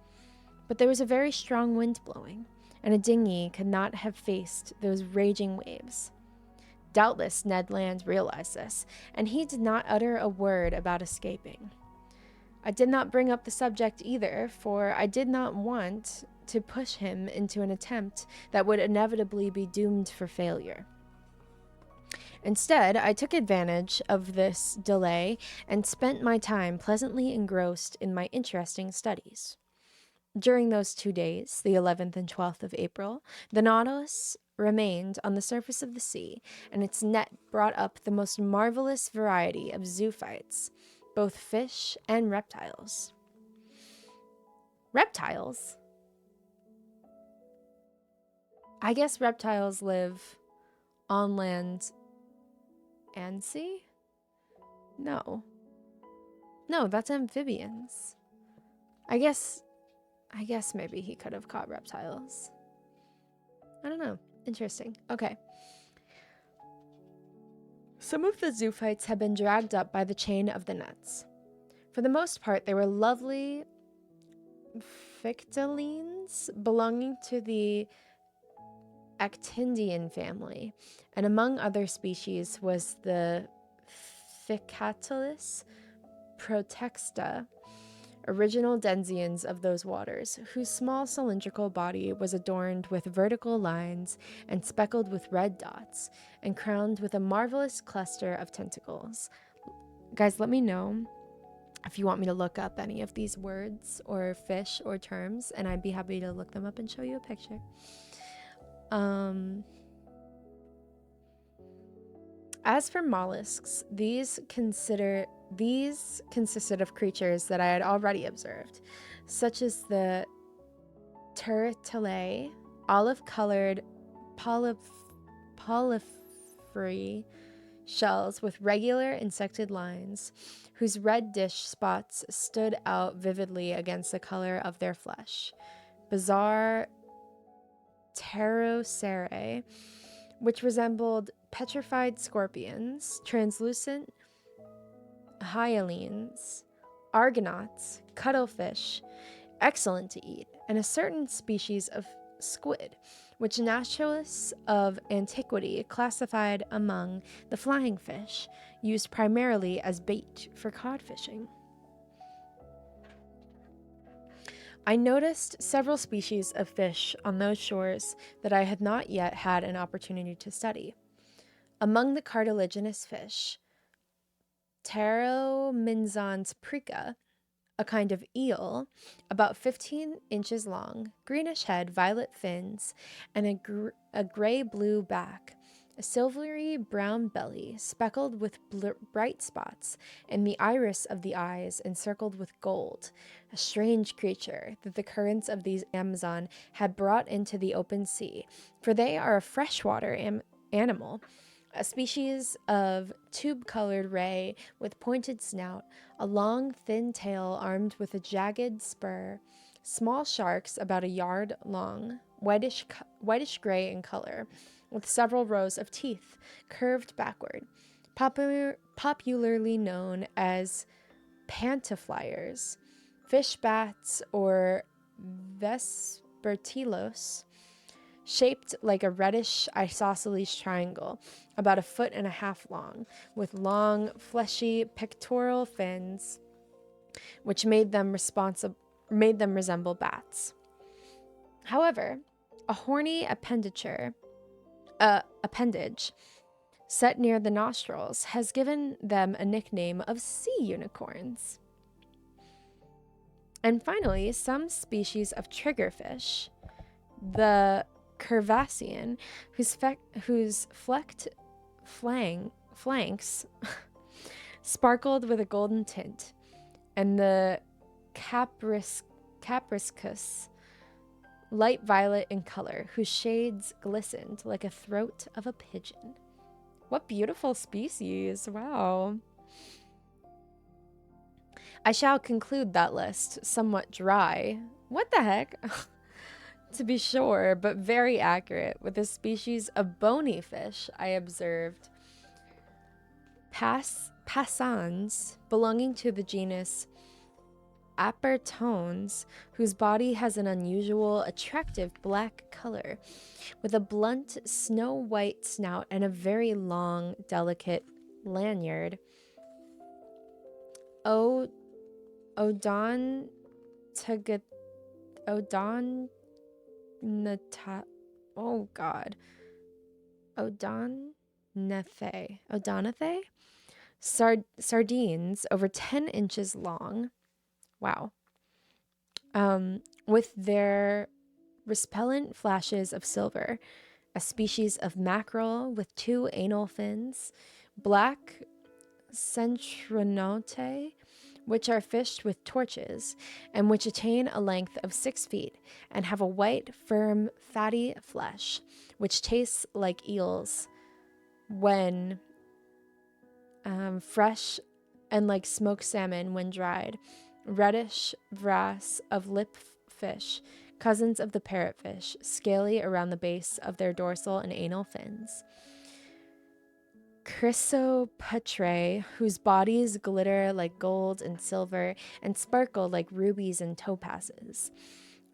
But there was a very strong wind blowing, and a dinghy could not have faced those raging waves. Doubtless Ned Land realized this, and he did not utter a word about escaping. I did not bring up the subject either, for I did not want to push him into an attempt that would inevitably be doomed for failure. Instead, I took advantage of this delay and spent my time pleasantly engrossed in my interesting studies. During those 2 days, the 11th and 12th of April, the Nautilus remained on the surface of the sea, and its net brought up the most marvelous variety of zoophytes, both fish and reptiles. Reptiles? I guess reptiles live on land and sea? No, that's amphibians. I guess maybe he could have caught reptiles. I don't know. Interesting. Okay. Some of the zoophytes had been dragged up by the chain of the nets. For the most part, they were lovely fictilines belonging to the Actindian family, and among other species was the Ficatilis protexta, original denizens of those waters, whose small cylindrical body was adorned with vertical lines and speckled with red dots, and crowned with a marvelous cluster of tentacles, Guys, let me know if you want me to look up any of these words or fish or terms, and I'd be happy to look them up and show you a picture. As for mollusks, these consisted of creatures that I had already observed, such as the turtlet, olive-colored polyphery shells with regular insected lines, whose red dish spots stood out vividly against the color of their flesh. Bizarre pterocerae, which resembled petrified scorpions, translucent hyalines, argonauts, cuttlefish, excellent to eat, and a certain species of squid, which naturalists of antiquity classified among the flying fish, used primarily as bait for cod fishing. I noticed several species of fish on those shores that I had not yet had an opportunity to study. Among the cartilaginous fish, Pterominzons prica, a kind of eel, about 15 inches long, greenish head, violet fins, and a gray-blue back, a silvery brown belly speckled with bright spots, and the iris of the eyes encircled with gold, a strange creature that the currents of the Amazon had brought into the open sea, for they are a freshwater animal, a species of tube-colored ray with pointed snout, a long, thin tail armed with a jagged spur, small sharks about a yard long, whitish gray in color, with several rows of teeth, curved backward, popularly known as pantaflyers, fish bats or vespertilos, shaped like a reddish isosceles triangle, about 1.5 feet long, with long, fleshy pectoral fins, which made them resemble bats. However, a horny appendage set near the nostrils has given them a nickname of sea unicorns. And finally, some species of triggerfish, the Curvacean, whose flecked flanks sparkled with a golden tint, and the Capriscus, light violet in color, whose shades glistened like a throat of a pigeon. What beautiful species! Wow. I shall conclude that list somewhat dry. What the heck? To be sure, but very accurate, with a species of bony fish I observed. Passans, belonging to the genus Apertones, whose body has an unusual, attractive black color, with a blunt, snow-white snout and a very long, delicate lanyard. Odonathae? Sardines over 10 inches long. Wow. With their resplendent flashes of silver, a species of mackerel with 2 anal fins, black centronotae, which are fished with torches, and which attain a length of 6 feet, and have a white, firm, fatty flesh, which tastes like eels when fresh, and like smoked salmon when dried. Reddish vrasse of lip fish, cousins of the parrotfish, scaly around the base of their dorsal and anal fins. Chrysopetrae, whose bodies glitter like gold and silver and sparkle like rubies and topazes.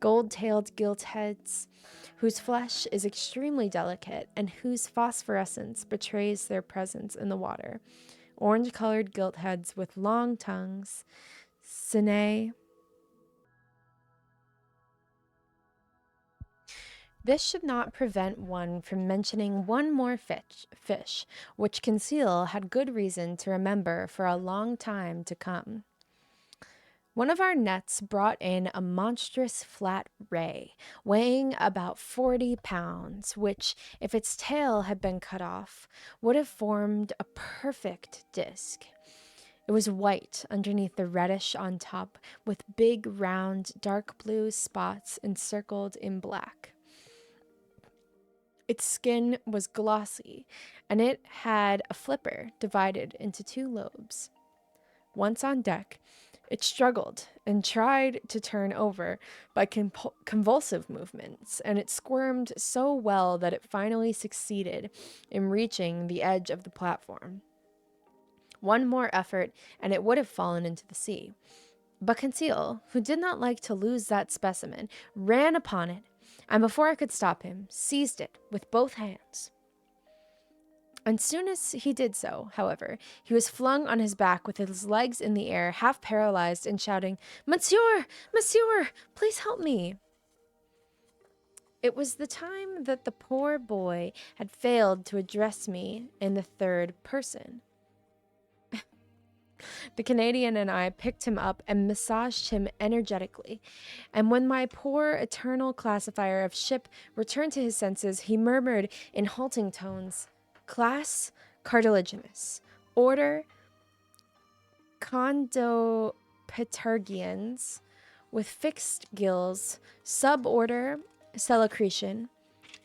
Gold-tailed giltheads, whose flesh is extremely delicate and whose phosphorescence betrays their presence in the water. Orange-colored giltheads with long tongues. Sinae. This should not prevent one from mentioning one more fish, which Conseil had good reason to remember for a long time to come. One of our nets brought in a monstrous flat ray, weighing about 40 pounds, which, if its tail had been cut off, would have formed a perfect disc. It was white underneath the reddish on top, with big, round, dark blue spots encircled in black. Its skin was glossy, and it had a flipper divided into two lobes. Once on deck, it struggled and tried to turn over by convulsive movements, and it squirmed so well that it finally succeeded in reaching the edge of the platform. One more effort, and it would have fallen into the sea. But Conseil, who did not like to lose that specimen, ran upon it, and before I could stop him, seized it with both hands. As soon as he did so, however, he was flung on his back with his legs in the air, half paralyzed, and shouting, "Monsieur! Monsieur! Please help me!" It was the time that the poor boy had failed to address me in the third person. The Canadian and I picked him up and massaged him energetically, and when my poor eternal classifier of ship returned to his senses, he murmured in halting tones, "Class cartilaginous, order Condopterygians with fixed gills, suborder Celicretian,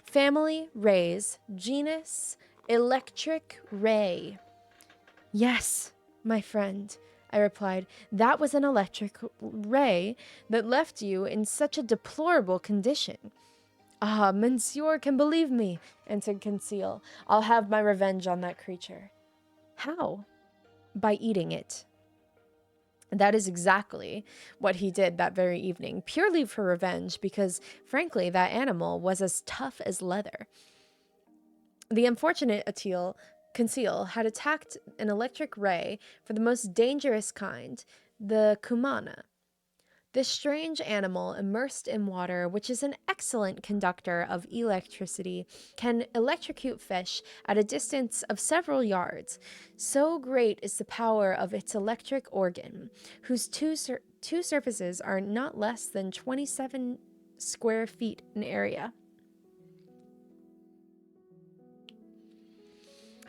family rays, genus electric ray." "Yes, my friend," I replied, "that was an electric ray that left you in such a deplorable condition." "Ah, monsieur can believe me," answered Conseil. "I'll have my revenge on that creature." "How?" "By eating it." That is exactly what he did that very evening, purely for revenge, because, frankly, that animal was as tough as leather. The unfortunate Conseil had attacked an electric ray for the most dangerous kind, the cumana. This strange animal, immersed in water, which is an excellent conductor of electricity, can electrocute fish at a distance of several yards. So great is the power of its electric organ, whose two surfaces are not less than 27 square feet in area.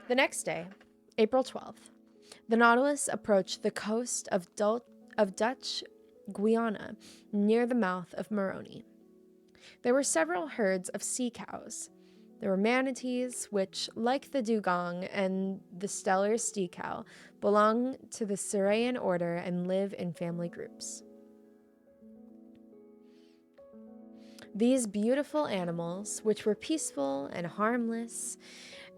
The next day, April 12th, the Nautilus approached the coast of Dutch Guiana near the mouth of Moroni. There were several herds of sea cows. There were manatees, which, like the dugong and the stellar sea cow, belong to the Siraean order and live in family groups. These beautiful animals, which were peaceful and harmless,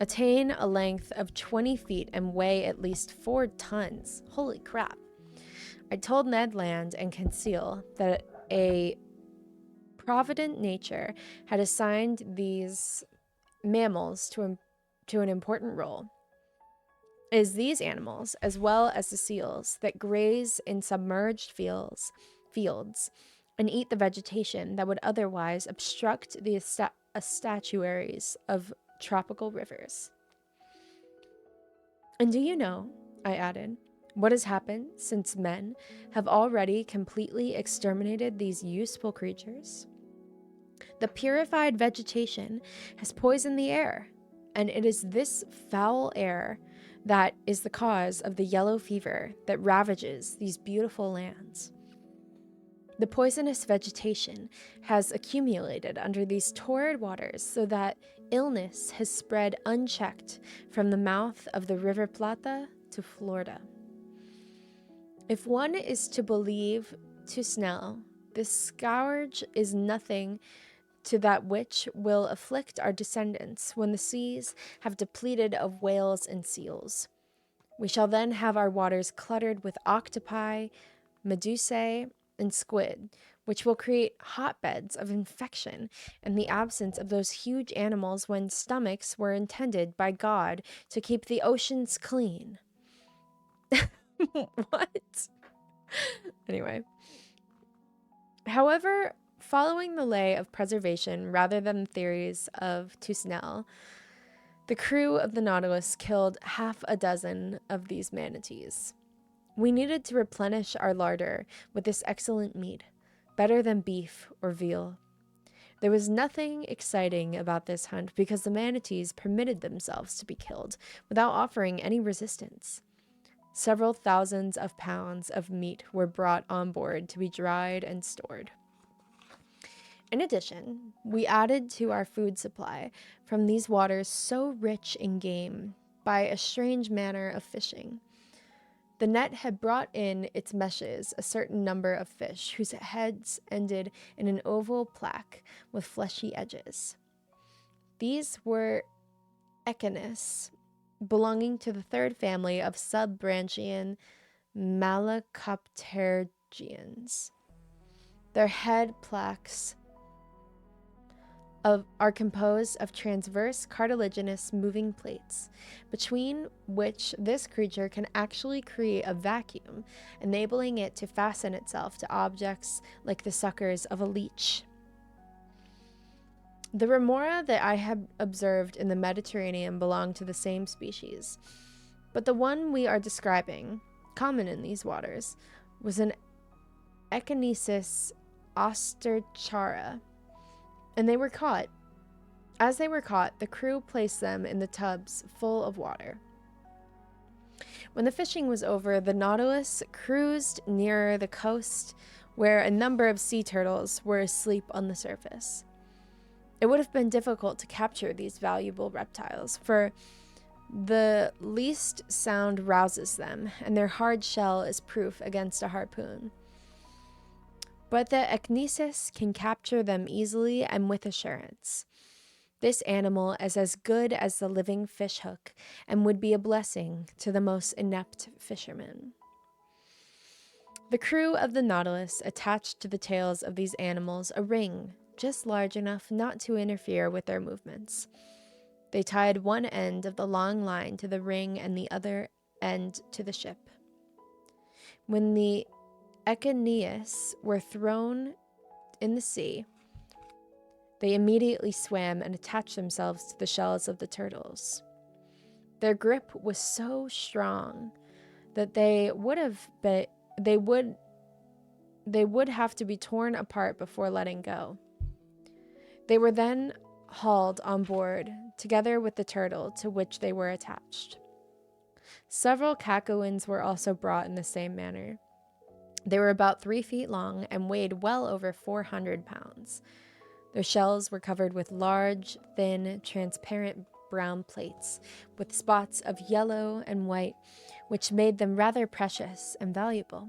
attain a length of 20 feet and weigh at least 4 tons. Holy crap. I told Ned Land and Conseil that a provident nature had assigned these mammals to an important role. It is these animals, as well as the seals, that graze in submerged fields and eat the vegetation that would otherwise obstruct the estuaries of tropical rivers. And do you know, I added, what has happened since men have already completely exterminated these useful creatures? The purified vegetation has poisoned the air, and it is this foul air that is the cause of the yellow fever that ravages these beautiful lands. The poisonous vegetation has accumulated under these torrid waters so that illness has spread unchecked from the mouth of the River Plata to Florida. If one is to believe to Snell, this scourge is nothing to that which will afflict our descendants when the seas have depleted of whales and seals. We shall then have our waters cluttered with octopi, medusae, and squid, which will create hotbeds of infection in the absence of those huge animals when stomachs were intended by God to keep the oceans clean. What? Anyway. However following the lay of preservation rather than the theories of Toussaint, the crew of the Nautilus killed half a dozen of these manatees. We needed to replenish our larder with this excellent meat, better than beef or veal. There was nothing exciting about this hunt because the manatees permitted themselves to be killed without offering any resistance. Several thousands of pounds of meat were brought on board to be dried and stored. In addition, we added to our food supply from these waters so rich in game by a strange manner of fishing. The net had brought in its meshes a certain number of fish whose heads ended in an oval plaque with fleshy edges. These were echinus, belonging to the third family of subbranchian malacoptergians. Their head plaques are composed of transverse cartilaginous moving plates, between which this creature can actually create a vacuum, enabling it to fasten itself to objects like the suckers of a leech. The remora that I had observed in the Mediterranean belonged to the same species, but the one we are describing, common in these waters, was an Echinus osterchara, and they were caught. As they were caught, the crew placed them in the tubs full of water. When the fishing was over, the Nautilus cruised nearer the coast, where a number of sea turtles were asleep on the surface. It would have been difficult to capture these valuable reptiles, for the least sound rouses them, and their hard shell is proof against a harpoon. But the Echinus can capture them easily and with assurance. This animal is as good as the living fish hook and would be a blessing to the most inept fishermen. The crew of the Nautilus attached to the tails of these animals a ring just large enough not to interfere with their movements. They tied one end of the long line to the ring and the other end to the ship. When the Echinus were thrown in the sea, they immediately swam and attached themselves to the shells of the turtles. Their grip was so strong that they would have to be torn apart before letting go. They were then hauled on board together with the turtle to which they were attached. Several cacodans were also brought in the same manner. They were about 3 feet long and weighed well over 400 pounds. Their shells were covered with large, thin, transparent brown plates with spots of yellow and white, which made them rather precious and valuable.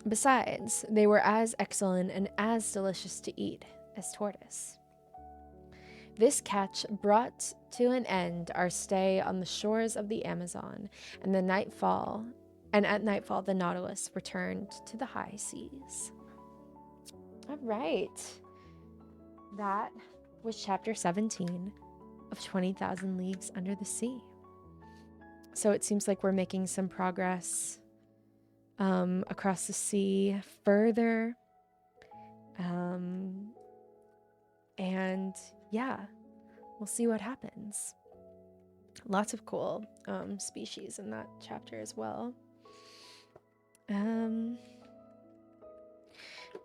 Besides, they were as excellent and as delicious to eat as tortoise. This catch brought to an end our stay on the shores of the Amazon, and at nightfall, the Nautilus returned to the high seas. All right. That was chapter 17 of 20,000 Leagues Under the Sea. So it seems like we're making some progress across the sea further. And yeah, we'll see what happens. Lots of cool species in that chapter as well. And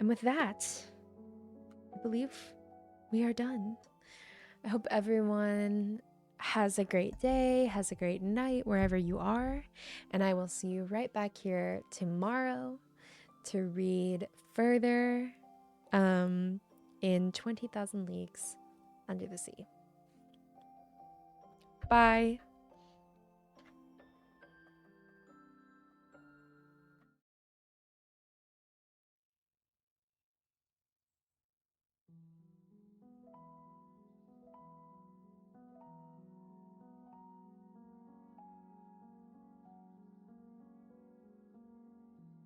with that, I believe we are done. I hope everyone has a great day, has a great night wherever you are, and I will see you right back here tomorrow to read further in 20,000 Leagues Under the Sea. Bye.